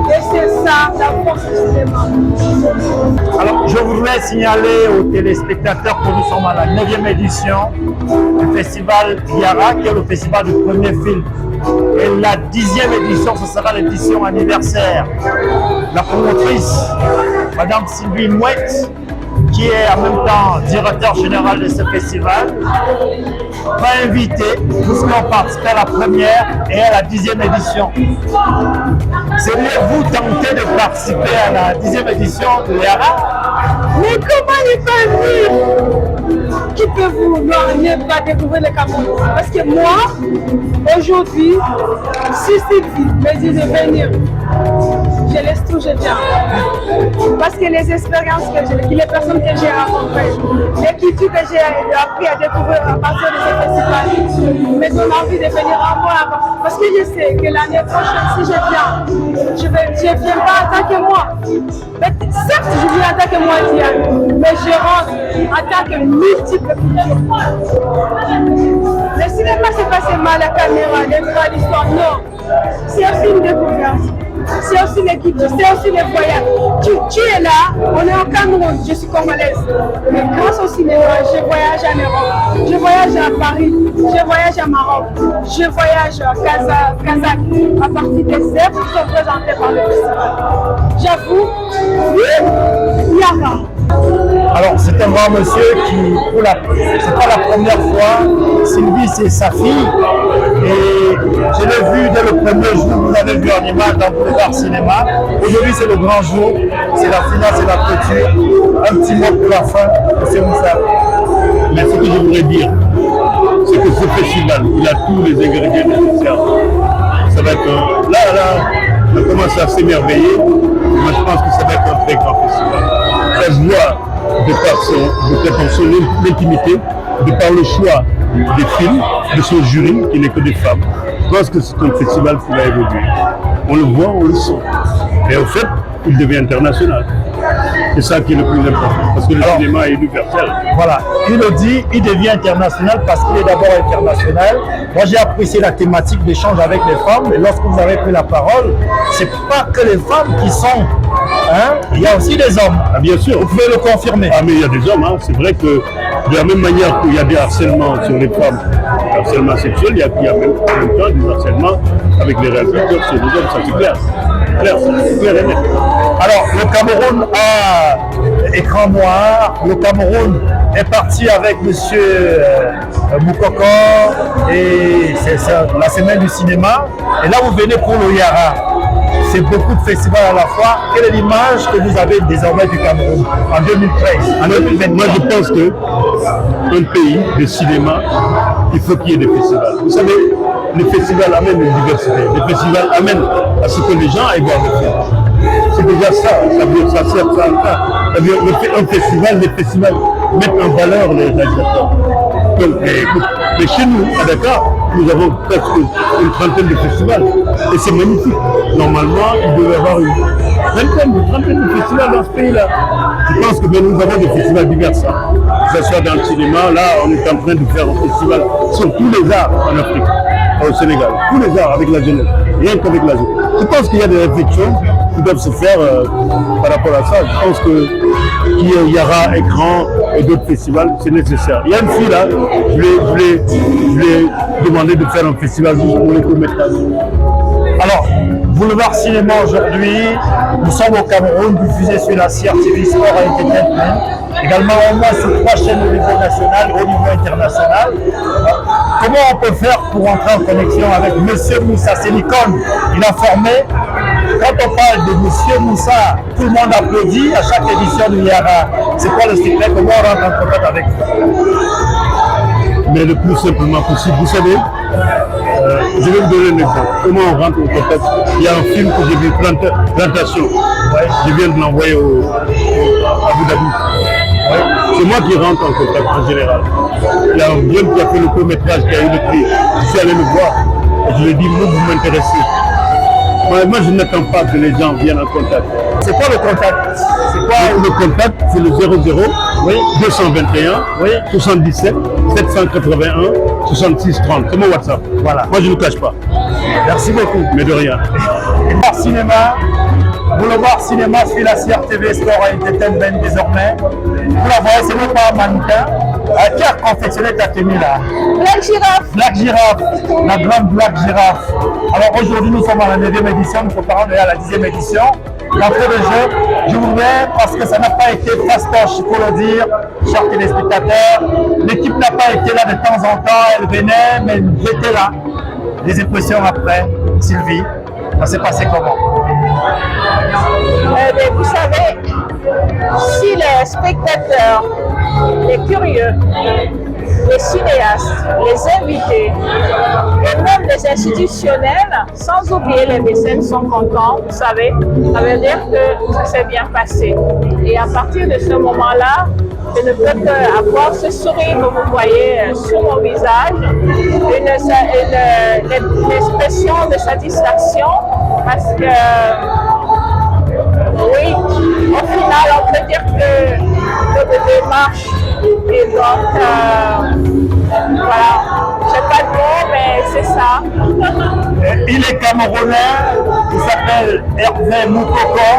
Et c'est ça la force du cinéma. Alors, je voudrais signaler aux téléspectateurs que nous sommes à la 9e édition du festival Yara, qui est le festival du premier film. Et la 10e édition, ce sera l'édition anniversaire. La promotrice, Madame Sylvie Mouette, qui est en même temps directeur général de ce festival, m'a invité puisqu'on participe à la première et à la 10e édition. Seriez-vous tenté de participer à la 10e édition de Yara? Mais comment ne pas venir? Qui peut vous ne pas découvrir le Cameroun? Parce que moi, aujourd'hui, si Sylvie me dit de venir, je laisse tout, je viens. Parce que les expériences que j'ai, les personnes que j'ai rencontrées, les cultures que j'ai appris à découvrir à partir de ce festival, me donnent envie de venir encore. Parce que je sais que l'année prochaine, si je viens, je ne viens pas en tant que moi. Mais certes, je viens en tant que moi, Diane, mais je rentre en tant que multiple. Le cinéma, c'est pas seulement la caméra, l'histoire, non. C'est un film de découverte. C'est aussi l'équipe, c'est aussi les voyages. Tu es là, on est au Cameroun, je suis congolaise. Mais grâce au cinéma, je voyage en Europe, je voyage à Paris, je voyage à Maroc, je voyage à Kazakh, à partir des œuvres qui sont présentées par le festival. J'avoue, oui, Yara. Alors, c'est un grand monsieur qui, c'est pas la première fois, Sylvie, c'est sa fille. Et je l'ai vu dès le premier jour, vous avez vu en image dans Boulevard Cinéma. Aujourd'hui, c'est le grand jour, c'est la finale, c'est la clôture. Un petit mot pour la fin, c'est Moussa. Mais ce que je voudrais dire, c'est que ce festival, il a tous les ingrédients nécessaires. Ça va être là, on commence à s'émerveiller. Moi, je pense que ça va être un très grand festival. Ça se voit de par son intimité, de par le choix des films, de son jury, qui n'est que des femmes. Je pense que c'est un festival qui va évoluer. On le voit, on le sent. Et au fait, il devient international. C'est ça qui est le plus important, parce que le cinéma est universel. Voilà, il le dit, il devient international parce qu'il est d'abord international. Moi, j'ai apprécié la thématique d'échange avec les femmes, et lorsque vous avez pris la parole, c'est pas que les femmes qui sont, il y a aussi des hommes. Ah, bien sûr. Vous pouvez le confirmer. Ah, mais il y a des hommes, c'est vrai que de la même manière qu'il y a des harcèlements sur les femmes, harcèlement sexuel, il y a même en même temps des harcèlements avec les réalisateurs sur les hommes, ça c'est clair. C'est clair et net. Alors, le Cameroun a écran noir, le Cameroun est parti avec M. Moukoko et c'est la semaine du cinéma. Et là, vous venez pour le Yara. C'est beaucoup de festivals à la fois. Quelle est l'image que vous avez désormais du Cameroun en 2013, en 2020? Moi, je pense qu'un pays de cinéma, il faut qu'il y ait des festivals. Vous savez, les festivals amènent une diversité. Les festivals amènent à ce que les gens aillent voir le film. C'est déjà ça. Ça veut dire ça sert à ça. Ça veut dire un festival, les festivals mettent en valeur les réalisateurs. Donc, mais chez nous, à Dakar, nous avons presque une trentaine de festivals. Et c'est magnifique. Normalement, il devait y avoir une trentaine de festivals dans ce pays-là. Je pense que nous avons des festivals divers. Que ce soit dans le cinéma, là, on est en train de faire un festival sur tous les arts en Afrique, au Sénégal. Tous les arts avec la jeunesse, rien qu'avec la jeunesse. Je pense qu'il y a des réflexions qui doivent se faire par rapport à ça. Je pense qu'il y aura écran et d'autres festivals, c'est nécessaire. Il y a une fille là, je lui ai demandé de faire un festival juste pour les courts-métrages. Alors, Boulevard Cinéma aujourd'hui, nous sommes au Cameroun, diffusé sur la CRTV Sport et Entertainment, également au moins sur 3 chaînes au niveau national et au niveau international. Comment on peut faire pour entrer en connexion avec M. Moussa? C'est l'icône, il a formé Quand on parle de Monsieur Moussa, tout le monde applaudit à chaque édition du Yara. C'est quoi le secret? Comment on rentre en contact avec vous? Mais le plus simplement possible. Vous savez, je vais vous donner un exemple. Comment on rentre en contact? Il y a un film que j'ai vu, Plantation. Ouais. Je viens de l'envoyer à Abu Dhabi. Ouais. C'est moi qui rentre en contact en général. Il y a un jeune qui a fait le court-métrage, qui a eu le prix. Je suis allé le voir et je lui ai dit, vous m'intéressez. Moi, je n'attends pas que les gens viennent en contact. C'est quoi le contact? C'est quoi le contact? C'est le 00 oui. 221 oui. 77 781 66 30. C'est mon WhatsApp. Voilà. Moi, je ne le cache pas. Merci beaucoup. Mais de rien. Cinéma. Boulevard Cinéma sur la CRTV Sport et Entertainment désormais. Vous la voyez, c'est même pas un mannequin. Qui a confectionné ta tenue là? Black Giraffe. Black Giraffe, la grande Black Giraffe. Alors aujourd'hui, nous sommes à la 9e édition, nous préparons déjà la 10e édition. L'entrée de jeu, je voudrais, parce que ça n'a pas été fastoche, il faut le dire, chers téléspectateurs. L'équipe n'a pas été là de temps en temps, elle venait, mais j'étais là. Des impressions après, Sylvie, ça s'est passé comment? Vous savez, si les spectateurs, les curieux, les cinéastes, les invités et même les institutionnels, sans oublier les mécènes, sont contents, vous savez, ça veut dire que ça s'est bien passé. Et à partir de ce moment-là, je ne peux qu'avoir ce sourire que vous voyez sur mon visage, une expression de satisfaction, parce que oui, au final, on peut dire que le démarche et donc voilà, je n'ai pas de mots, mais c'est ça. Il est camerounais, il s'appelle Hervé Moukoko,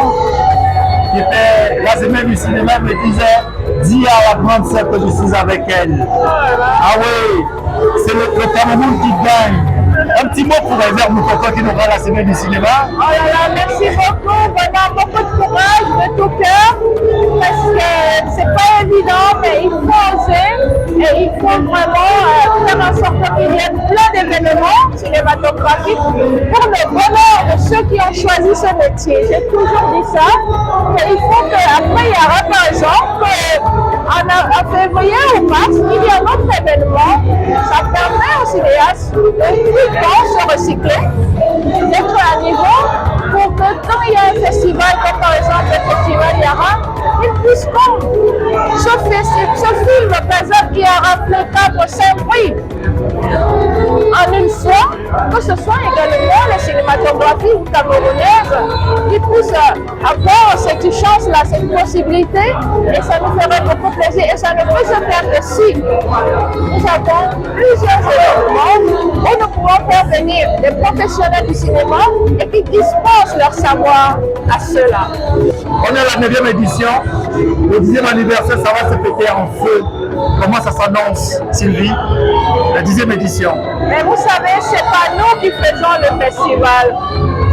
qui était la semaine du cinéma, me disait, dis à la grande sœur que je suis avec elle. Ah oui, c'est le Cameroun qui gagne. Un petit mot pour Hervé Moukoko qui nous rend la semaine du cinéma. Oh là là, merci beaucoup, vraiment beaucoup de courage, de tout cœur, parce que c'est pas évident, mais il faut oser et il faut vraiment faire en sorte qu'il y ait plein d'événements cinématographiques pour le bonheur de ceux qui ont choisi ce métier. J'ai toujours dit ça, qu'il faut qu'après il y aura par exemple en février ou mars, il y a un autre événement, ça permet aux cinéastes de se recycler, d'être à niveau pour que quand il y a un festival, comme par exemple le festival Yara, ils puissent comme ce film, par exemple, qui a rappelé 4-5 prix en une fois, que ce soit également la cinématographie camerounaise qui puisse avoir cette chance-là, cette possibilité, et ça nous ferait beaucoup plaisir. Et ça ne peut se faire que si nous avons plusieurs événements où nous pouvons faire venir des professionnels du cinéma et qui dispensent leur savoir à ceux-là. On est à la 9e édition, le 10e anniversaire, ça va se péter en feu. Comment ça s'annonce, Sylvie, la 10e édition? Mais vous savez, ce n'est pas nous qui faisons le festival.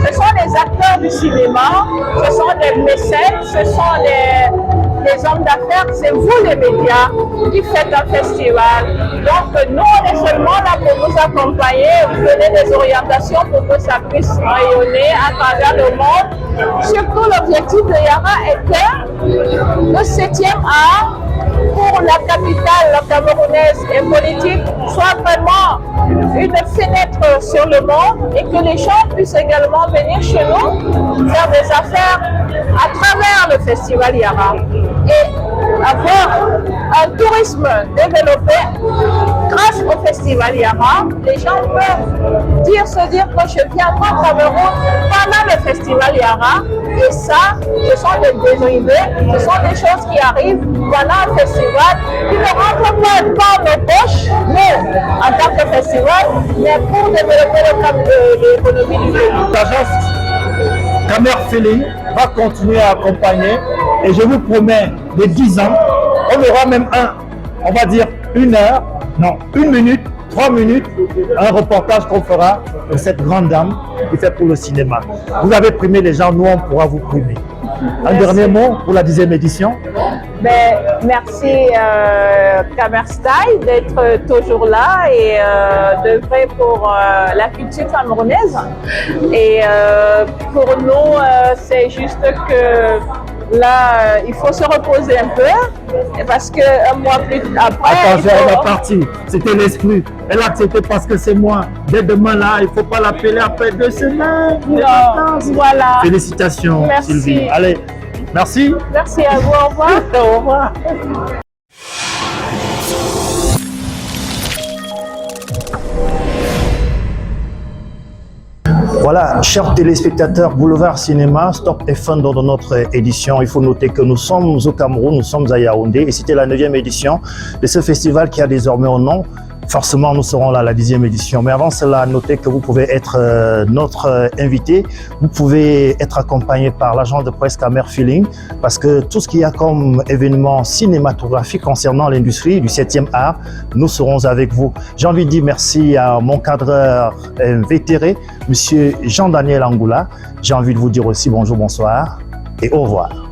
Ce sont les acteurs du cinéma, ce sont des mécènes, ce sont des hommes d'affaires, c'est vous les médias qui faites un festival. Donc nous, on est seulement là pour vous accompagner, vous donner des orientations pour que ça puisse rayonner à travers le monde. Surtout l'objectif de Yara était le 7e art pour la capitale camerounaise et politique soit vraiment une fenêtre sur le monde et que les gens puissent également venir chez nous faire des affaires à travers le festival Yara et avoir un tourisme développé grâce au festival Yara. Les gens peuvent se dire que je viendrai au Cameroun pendant le festival Yara et ça, ce sont des dérivés, ce sont des choses qui arrivent pendant un festival qui ne rentrent pas dans nos poches, nous, en tant que festival, mais pour développer l'économie du pays. L'agence Camer Feeling va continuer à accompagner et je vous promets, de 10 ans, on aura même on va dire 1 heure, non, 1 minute, 3 minutes, un reportage qu'on fera de cette grande dame qui fait pour le cinéma. Vous avez primé les gens, nous on pourra vous primer. Un dernier mot pour la 10e édition. Ben, merci Kamerstyle d'être toujours là et d'œuvrer pour la culture camerounaise. Et pour nous, c'est juste que là, il faut se reposer un peu parce qu'un mois plus après. Attention, elle est partie. C'était l'esprit. Elle a accepté parce que c'est moi. Dès demain là, il ne faut pas l'appeler après 2 semaines. Non, voilà. Félicitations, merci. Sylvie. Allez, merci. Merci à vous. Au revoir. Au revoir. Voilà, chers téléspectateurs, Boulevard Cinéma, Stop et fin dans notre édition. Il faut noter que nous sommes au Cameroun, nous sommes à Yaoundé et c'était la 9e édition de ce festival qui a désormais un nom. Forcément, nous serons là à la 10e édition. Mais avant cela, notez que vous pouvez être notre invité. Vous pouvez être accompagné par l'agence de presse Camer Feeling parce que tout ce qu'il y a comme événement cinématographique concernant l'industrie du 7e art, nous serons avec vous. J'ai envie de dire merci à mon cadreur vétéré, Monsieur Jean-Daniel Angoula. J'ai envie de vous dire aussi bonjour, bonsoir et au revoir.